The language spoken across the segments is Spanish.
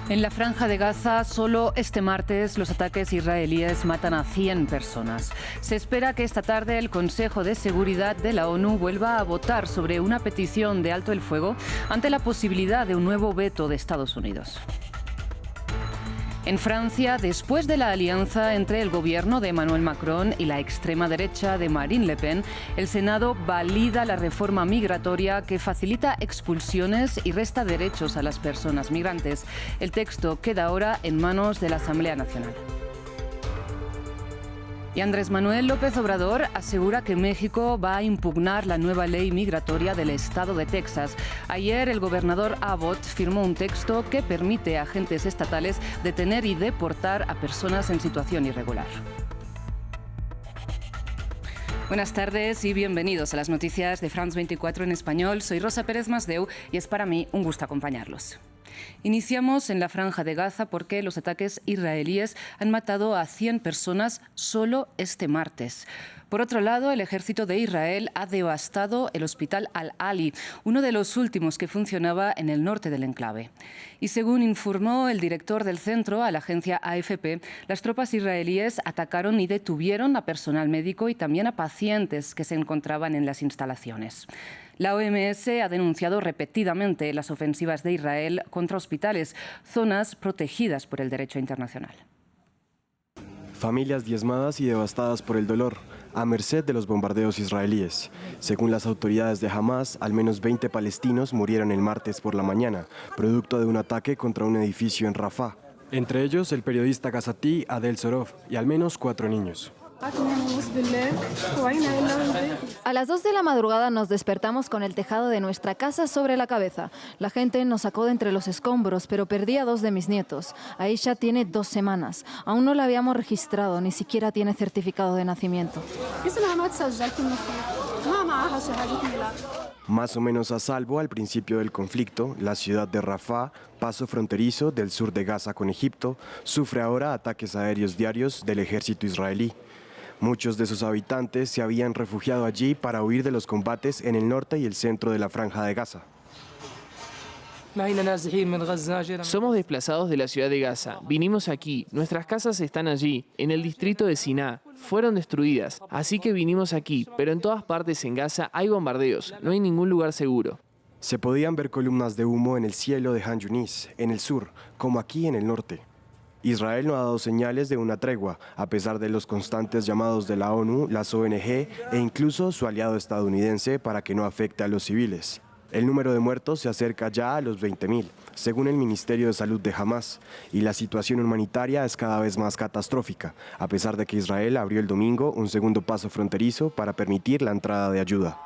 En la Franja de Gaza, solo este martes los ataques israelíes matan a 100 personas. Se espera que esta tarde el Consejo de Seguridad de la ONU vuelva a votar sobre una petición de alto el fuego ante la posibilidad de un nuevo veto de Estados Unidos. En Francia, después de la alianza entre el gobierno de Emmanuel Macron y la extrema derecha de Marine Le Pen, el Senado valida la reforma migratoria que facilita expulsiones y resta derechos a las personas migrantes. El texto queda ahora en manos de la Asamblea Nacional. Y Andrés Manuel López Obrador asegura que México va a impugnar la nueva ley migratoria del estado de Texas. Ayer el gobernador Abbott firmó un texto que permite a agentes estatales detener y deportar a personas en situación irregular. Buenas tardes y bienvenidos a las noticias de France 24 en español. Soy Rosa Pérez Masdeu y es para mí un gusto acompañarlos. Iniciamos en la Franja de Gaza porque los ataques israelíes han matado a 100 personas solo este martes. Por otro lado, el ejército de Israel ha devastado el hospital Al-Ali, uno de los últimos que funcionaba en el norte del enclave. Y según informó el director del centro a la agencia AFP, las tropas israelíes atacaron y detuvieron a personal médico y también a pacientes que se encontraban en las instalaciones. La OMS ha denunciado repetidamente las ofensivas de Israel contra hospitales, zonas protegidas por el derecho internacional. Familias diezmadas y devastadas por el dolor, a merced de los bombardeos israelíes. Según las autoridades de Hamas, al menos 20 palestinos murieron el martes por la mañana, producto de un ataque contra un edificio en Rafah. Entre ellos, el periodista gazatí Adel Sorov y al menos 4 niños. A las 2 de la madrugada nos despertamos con el tejado de nuestra casa sobre la cabeza. La gente nos sacó de entre los escombros, pero perdí a 2 de mis nietos. Aisha tiene 2 semanas. Aún no la habíamos registrado, ni siquiera tiene certificado de nacimiento. Más o menos a salvo al principio del conflicto, la ciudad de Rafah, paso fronterizo del sur de Gaza con Egipto, sufre ahora ataques aéreos diarios del ejército israelí. Muchos de sus habitantes se habían refugiado allí para huir de los combates en el norte y el centro de la Franja de Gaza. Somos desplazados de la ciudad de Gaza. Vinimos aquí. Nuestras casas están allí, en el distrito de Siná. Fueron destruidas. Así que vinimos aquí. Pero en todas partes en Gaza hay bombardeos. No hay ningún lugar seguro. Se podían ver columnas de humo en el cielo de Han Yunis, en el sur, como aquí en el norte. Israel no ha dado señales de una tregua, a pesar de los constantes llamados de la ONU, las ONG e incluso su aliado estadounidense para que no afecte a los civiles. El número de muertos se acerca ya a los 20.000, según el Ministerio de Salud de Hamas, y la situación humanitaria es cada vez más catastrófica, a pesar de que Israel abrió el domingo un segundo paso fronterizo para permitir la entrada de ayuda.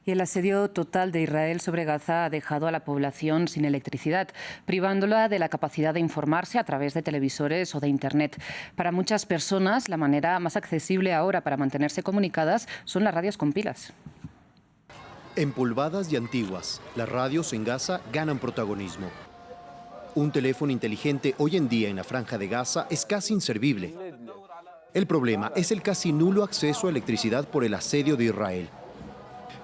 Y el asedio total de Israel sobre Gaza ha dejado a la población sin electricidad, privándola de la capacidad de informarse a través de televisores o de Internet. Para muchas personas, la manera más accesible ahora para mantenerse comunicadas son las radios con pilas. Empolvadas y antiguas, las radios en Gaza ganan protagonismo. Un teléfono inteligente hoy en día en la Franja de Gaza es casi inservible. El problema es el casi nulo acceso a electricidad por el asedio de Israel.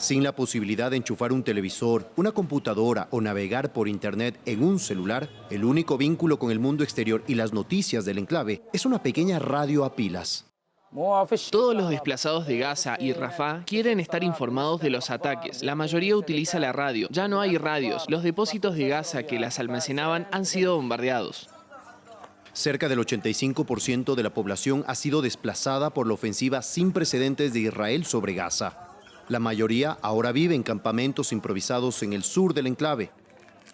Sin la posibilidad de enchufar un televisor, una computadora o navegar por Internet en un celular, el único vínculo con el mundo exterior y las noticias del enclave es una pequeña radio a pilas. Todos los desplazados de Gaza y Rafah quieren estar informados de los ataques. La mayoría utiliza la radio. Ya no hay radios. Los depósitos de Gaza que las almacenaban han sido bombardeados. Cerca del 85% de la población ha sido desplazada por la ofensiva sin precedentes de Israel sobre Gaza. La mayoría ahora vive en campamentos improvisados en el sur del enclave,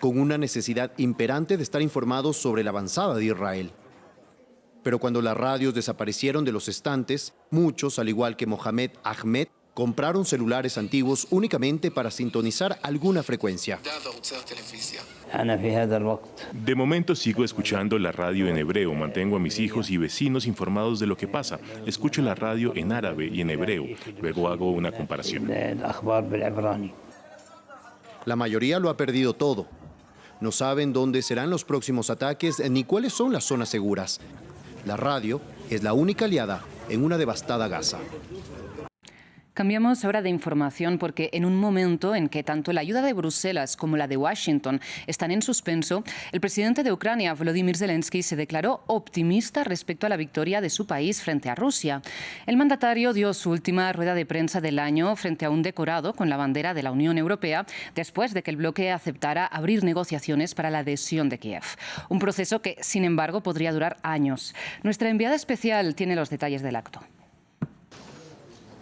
con una necesidad imperante de estar informados sobre la avanzada de Israel. Pero cuando las radios desaparecieron de los estantes, muchos, al igual que Mohamed Ahmed, compraron celulares antiguos únicamente para sintonizar alguna frecuencia. De momento sigo escuchando la radio en hebreo, mantengo a mis hijos y vecinos informados de lo que pasa. Escucho la radio en árabe y en hebreo, luego hago una comparación. La mayoría lo ha perdido todo. No saben dónde serán los próximos ataques ni cuáles son las zonas seguras. La radio es la única aliada en una devastada Gaza. Cambiamos ahora de información porque en un momento en que tanto la ayuda de Bruselas como la de Washington están en suspenso, el presidente de Ucrania, Volodymyr Zelensky, se declaró optimista respecto a la victoria de su país frente a Rusia. El mandatario dio su última rueda de prensa del año frente a un decorado con la bandera de la Unión Europea después de que el bloque aceptara abrir negociaciones para la adhesión de Kiev. Un proceso que, sin embargo, podría durar años. Nuestra enviada especial tiene los detalles del acto.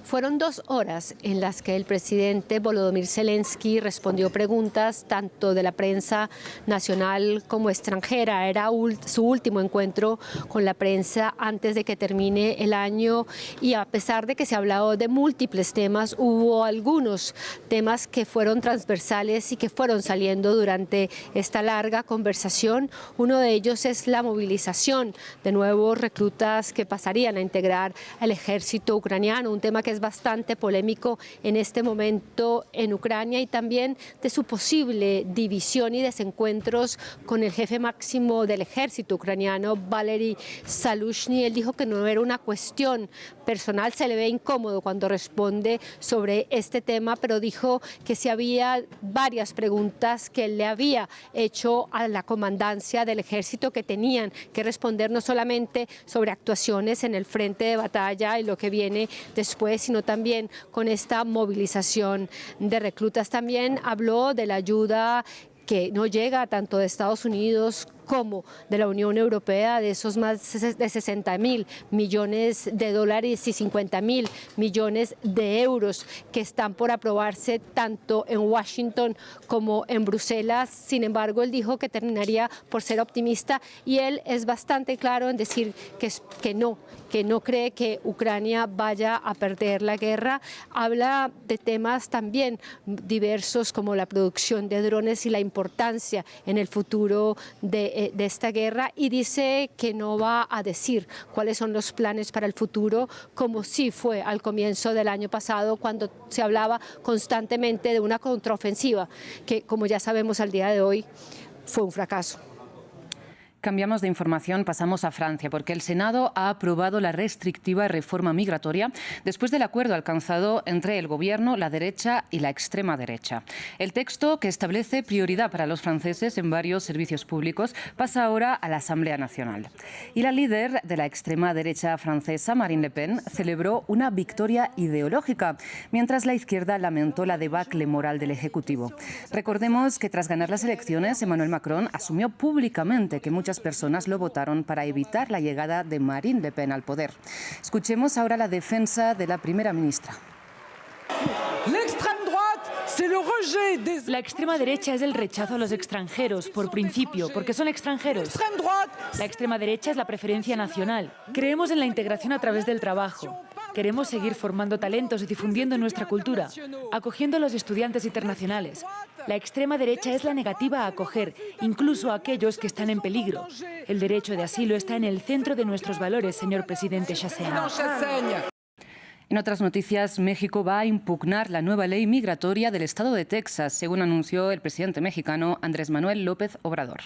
Fueron 2 horas en las que el presidente Volodymyr Zelensky respondió preguntas tanto de la prensa nacional como extranjera. Era su último encuentro con la prensa antes de que termine el año y a pesar de que se habló de múltiples temas, hubo algunos temas que fueron transversales y que fueron saliendo durante esta larga conversación. Uno de ellos es la movilización de nuevos reclutas que pasarían a integrar al ejército ucraniano, un tema que es bastante polémico en este momento en Ucrania, y también de su posible división y desencuentros con el jefe máximo del ejército ucraniano, Valery Zaluzhny. Él dijo que no era una cuestión personal, se le ve incómodo cuando responde sobre este tema, pero dijo que sí había varias preguntas que él le había hecho a la comandancia del ejército que tenían que responder no solamente sobre actuaciones en el frente de batalla y lo que viene después, sino también con esta movilización de reclutas. También habló de la ayuda que no llega tanto de Estados Unidos como de la Unión Europea, de esos más de 60.000 millones de dólares y 50.000 millones de euros que están por aprobarse tanto en Washington como en Bruselas. Sin embargo, él dijo que terminaría por ser optimista y él es bastante claro en decir que no cree que Ucrania vaya a perder la guerra. Habla de temas también diversos como la producción de drones y la importancia en el futuro de esta guerra, y dice que no va a decir cuáles son los planes para el futuro, como sí fue al comienzo del año pasado cuando se hablaba constantemente de una contraofensiva que, como ya sabemos al día de hoy, fue un fracaso. Cambiamos de información, pasamos a Francia, porque el Senado ha aprobado la restrictiva reforma migratoria después del acuerdo alcanzado entre el Gobierno, la derecha y la extrema derecha. El texto, que establece prioridad para los franceses en varios servicios públicos, pasa ahora a la Asamblea Nacional. Y la líder de la extrema derecha francesa, Marine Le Pen, celebró una victoria ideológica, mientras la izquierda lamentó la debacle moral del Ejecutivo. Recordemos que tras ganar las elecciones, Emmanuel Macron asumió públicamente que muchas personas lo votaron para evitar la llegada de Marine Le Pen al poder. Escuchemos ahora la defensa de la primera ministra. La extrema derecha es el rechazo a los extranjeros, por principio, porque son extranjeros. La extrema derecha es la preferencia nacional. Creemos en la integración a través del trabajo. Queremos seguir formando talentos y difundiendo nuestra cultura, acogiendo a los estudiantes internacionales. La extrema derecha es la negativa a acoger, incluso a aquellos que están en peligro. El derecho de asilo está en el centro de nuestros valores, señor presidente Chassaigne. En otras noticias, México va a impugnar la nueva ley migratoria del estado de Texas, según anunció el presidente mexicano Andrés Manuel López Obrador.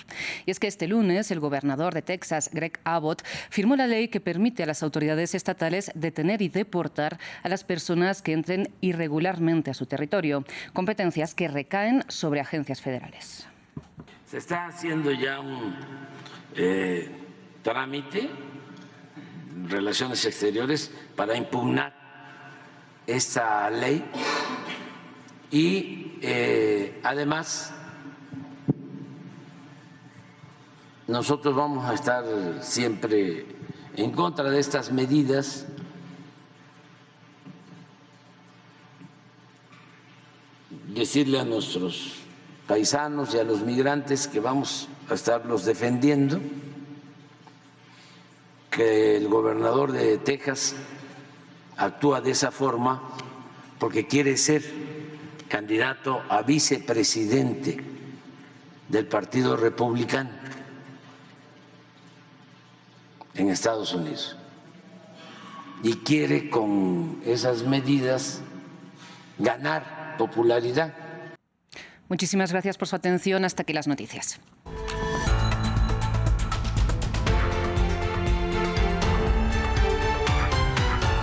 Y es que este lunes el gobernador de Texas, Greg Abbott, firmó la ley que permite a las autoridades estatales detener y deportar a las personas que entren irregularmente a su territorio, competencias que recaen sobre agencias federales. Se está haciendo ya un trámite en Relaciones Exteriores para impugnar esta ley y además nosotros vamos a estar siempre en contra de estas medidas. Decirle a nuestros paisanos y a los migrantes que vamos a estarlos defendiendo, que el gobernador de Texas actúa de esa forma porque quiere ser candidato a vicepresidente del Partido Republicano en Estados Unidos y quiere con esas medidas ganar popularidad. Muchísimas gracias por su atención. Hasta aquí las noticias.